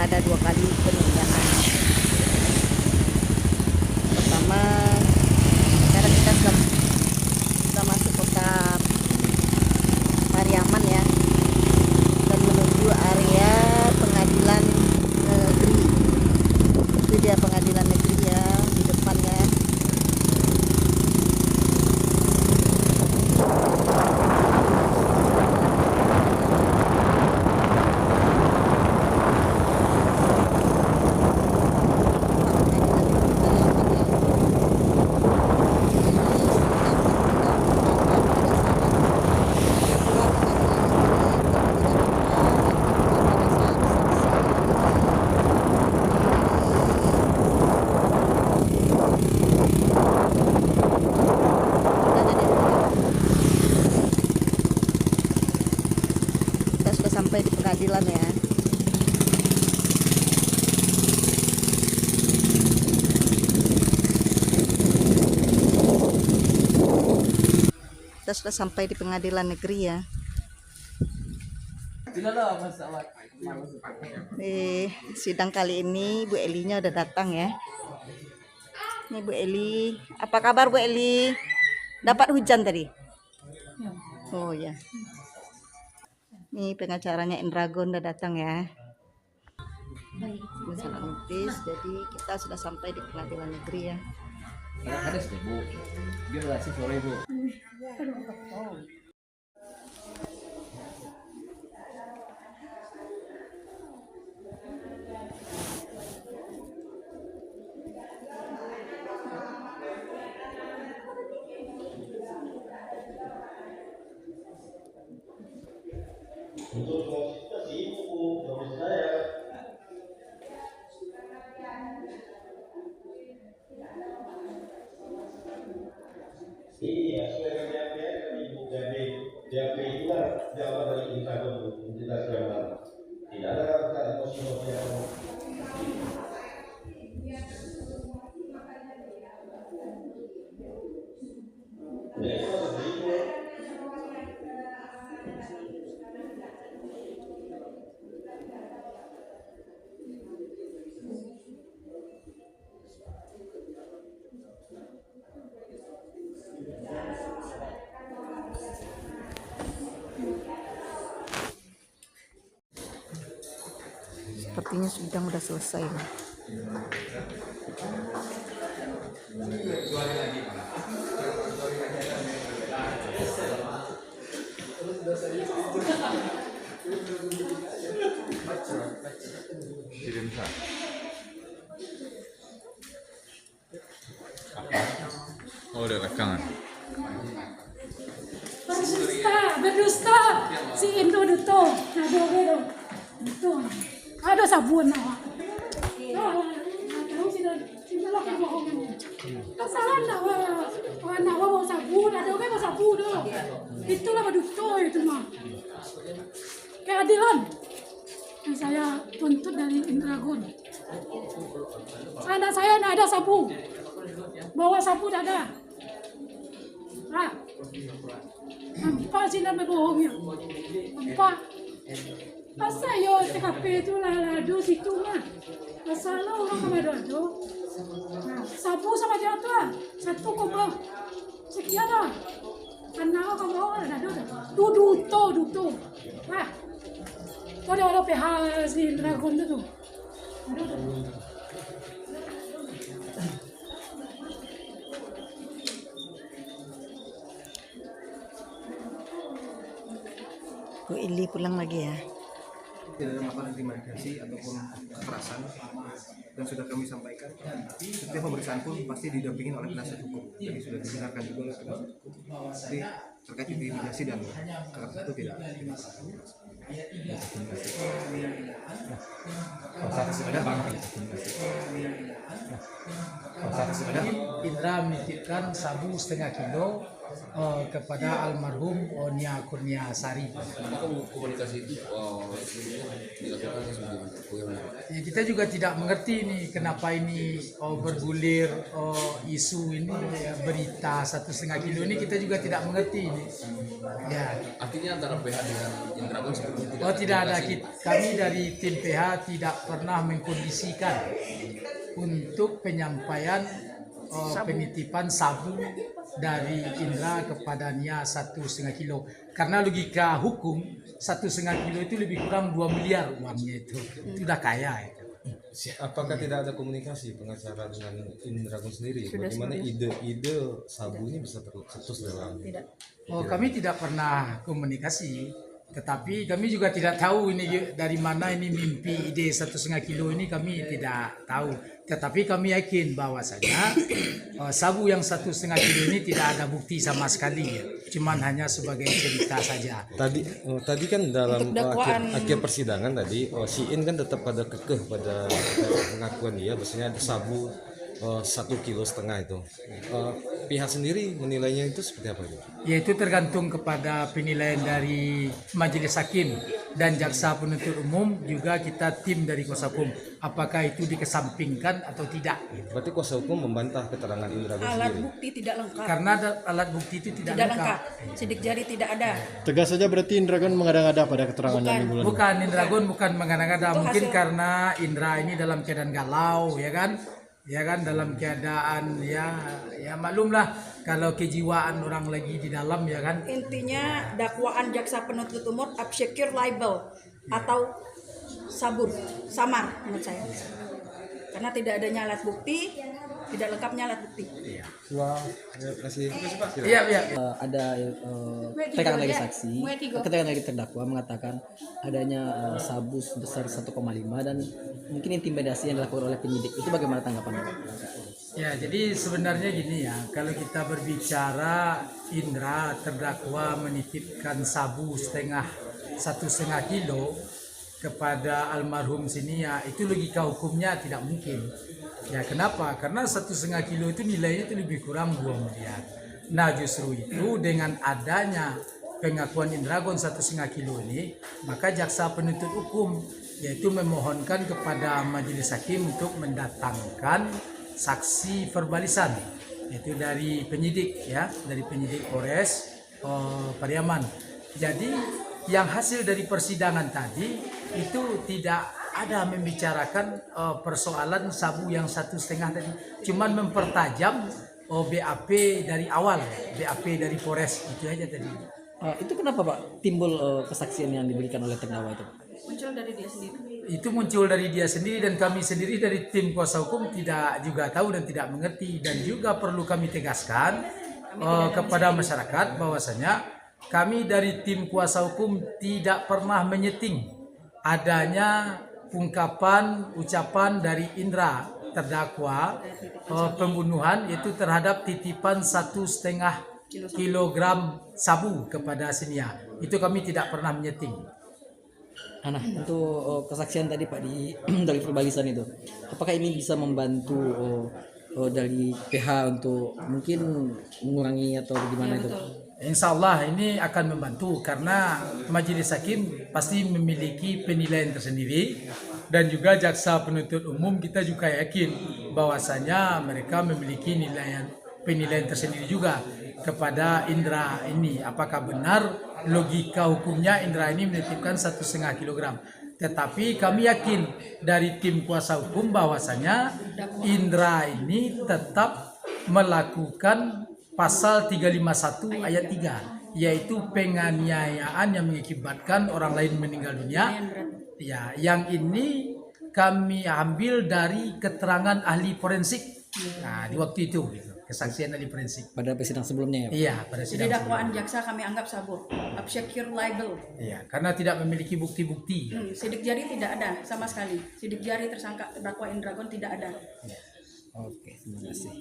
ada 2 kali pemindahan. Pertama, sekarang kita sudah masuk kota Pariaman ya, dan menuju area pengadilan negeri. Itu dia pengadilan negeri ya di depannya. Sampai di pengadilan ya. Kita sudah sampai di pengadilan negeri ya. Sidang kali ini Bu Elinya udah datang ya. Ini Bu Eli, apa kabar Bu Eli? Dapat hujan tadi? Oh ya. Nih pengacaranya Indragon udah datang ya. Salah notis, jadi kita sudah sampai di pengadilan negeri ya. Ada sih Bu, dia berhasil sore Bu. Untuk konsultasi buku domis saya. Iya, sesuai dengan Ibu DAP itu kan jawaban dari Indragon identitas gambar. Tidak ada kata emosi yang Sepertinya sidang udah selesai lah. Oh, udah rekangan. Berdusta, si Indo itu, itu, ada sabun awak. Tahu tidak kebohongan. Kesalahan nak bawa sabun, ada orang bawa sabun tu. Itulah berdusta itu mah. Keadilan. Saya tuntut dari Indragon. Anak saya tidak ada sapu. Bawa sapu tidak ada. Nampak sih nak berbohongnya. Nampak. Masa yo TKP itu lado situ mah. Masalah orang kemana-mana. Sapu sama dia tu lah. 1, sekian lah. Anak kamu ada duto. Wah. Kau ada PH si Indragon tu. Bu Eli pulang lagi ya. Tidak ada melakukan intimidasi ataupun kekerasan dan sudah kami sampaikan. Setiap pemeriksaan pun pasti didampingi oleh penasihat hukum. Jadi sudah dibenarkan juga oleh penasihat hukum. Jadi terkait intimidasi dan kekerasan itu tidak. Ada Indra menitipkan sabu setengah kilo kepada almarhum Nia Kurnia Sari. Apakah komunikasi itu dilakukan bagaimana? Ya, kita juga tidak mengerti nih kenapa ini bergulir isu ini berita 1,5 kilo ini, kita juga tidak mengerti ini. Ya. Artinya antara PH dengan Indra kan seperti tidak. Oh tidak ada, kami dari tim PH tidak pernah mengkondisikan untuk penyampaian penitipan sabu dari Indra kepada Nia 1,5 kilo. Karena logika hukum 1,5 kilo itu lebih kurang 2 miliar uangnya itu sudah kaya itu. Apakah tidak ada komunikasi pengacara dengan Indragon sendiri? Bagaimana ide-ide sabu ini bisa tercetus dalam? Oh, kami tidak pernah komunikasi, tetapi kami juga tidak tahu ini dari mana ini mimpi ide 1,5 kilo ini, kami tidak tahu. Tetapi kami yakin bahwasanya sabu yang 1,5 kilo ini tidak ada bukti sama sekali, cuman hanya sebagai cerita saja. Tadi kan dalam akhir persidangan tadi, si In kan tetap pada kekeh pada pengakuan dia, bahwasanya ada sabu 1,5 kilo itu. Pihak sendiri menilainya itu seperti apa itu? Yaitu tergantung kepada penilaian dari majelis hakim dan jaksa penuntut umum, juga kita tim dari kuasa hukum apakah itu dikesampingkan atau tidak. Berarti kuasa hukum membantah keterangan Indragon Alat sendiri. bukti tidak lengkap. Karena alat bukti itu tidak lengkap. Sidik jari tidak ada. Tegas saja berarti Indragon mengada-ngada pada keterangan yang di bulan ini. Bukan, Indragon bukan mengada-ngada. Itu Mungkin hasil. karena Indra ini dalam keadaan galau, ya kan? Ya kan, dalam keadaan ya maklumlah kalau kejiwaan orang lagi di dalam, ya kan. Intinya dakwaan jaksa penuntut umum absekir libel atau sabur, samar menurut saya. Karena tidak adanya alat bukti, tidak lengkapnya alat bukti. Wah, terima kasih. Iya. Ada keterangan dari saksi, keterangan dari terdakwa mengatakan adanya sabu sebesar 1,5 dan mungkin intimidasi yang dilakukan oleh penyidik. Itu bagaimana tanggapan Bapak? Ya, jadi sebenarnya gini ya, kalau kita berbicara Indra terdakwa menitipkan sabu 1,5 kilo kepada almarhum Nia, itu logika hukumnya tidak mungkin. Ya, kenapa? Karena 1,5 kilo itu nilainya itu lebih kurang 2 miliar. Nah, justru itu dengan adanya pengakuan Indragon 1,5 kilo ini, maka jaksa penuntut umum yaitu memohonkan kepada majelis hakim untuk mendatangkan saksi verbalisan, yaitu dari penyidik, ya, dari penyidik Polres Pariaman. Jadi yang hasil dari persidangan tadi itu tidak ada membicarakan persoalan sabu yang 1,5 tadi, cuman mempertajam BAP dari awal, BAP dari Polres, itu aja tadi. Itu kenapa Pak timbul kesaksian yang diberikan oleh terdakwa itu? Muncul dari dia sendiri. Itu muncul dari dia sendiri, dan kami sendiri dari tim kuasa hukum tidak juga tahu dan tidak mengerti. Dan juga perlu kami tegaskan kepada masyarakat bahwasanya kami dari tim kuasa hukum tidak pernah menyeting adanya ungkapan ucapan dari Indra terdakwa pembunuhan itu terhadap titipan 1,5 kilogram sabu kepada Nia. Itu kami tidak pernah menyeting. Nah, untuk kesaksian tadi Pak dari verbalisan itu, apakah ini bisa membantu dari PH untuk mungkin mengurangi atau bagaimana itu? Insya Allah ini akan membantu, karena majelis hakim pasti memiliki penilaian tersendiri, dan juga jaksa penuntut umum kita juga yakin bahwasanya mereka memiliki penilaian tersendiri juga kepada Indra ini. Apakah benar logika hukumnya Indra ini menitipkan 1,5 kilogram? Tetapi kami yakin dari tim kuasa hukum bahwasanya Indra ini tetap melakukan pasal 351 ayat 3, yaitu penganiayaan yang mengakibatkan orang lain meninggal dunia. Ya, yang ini kami ambil dari keterangan ahli forensik. Nah, di waktu itu kesaksian ahli forensik. Pada persidangan sebelumnya ya? Iya, pada Jadi sidang dakwaan jaksa kami anggap sabur, absekir libel. Iya, karena tidak memiliki bukti-bukti. Sidik jari tidak ada sama sekali. Sidik jari tersangka terdakwa Indragon tidak ada. Oke, terima kasih.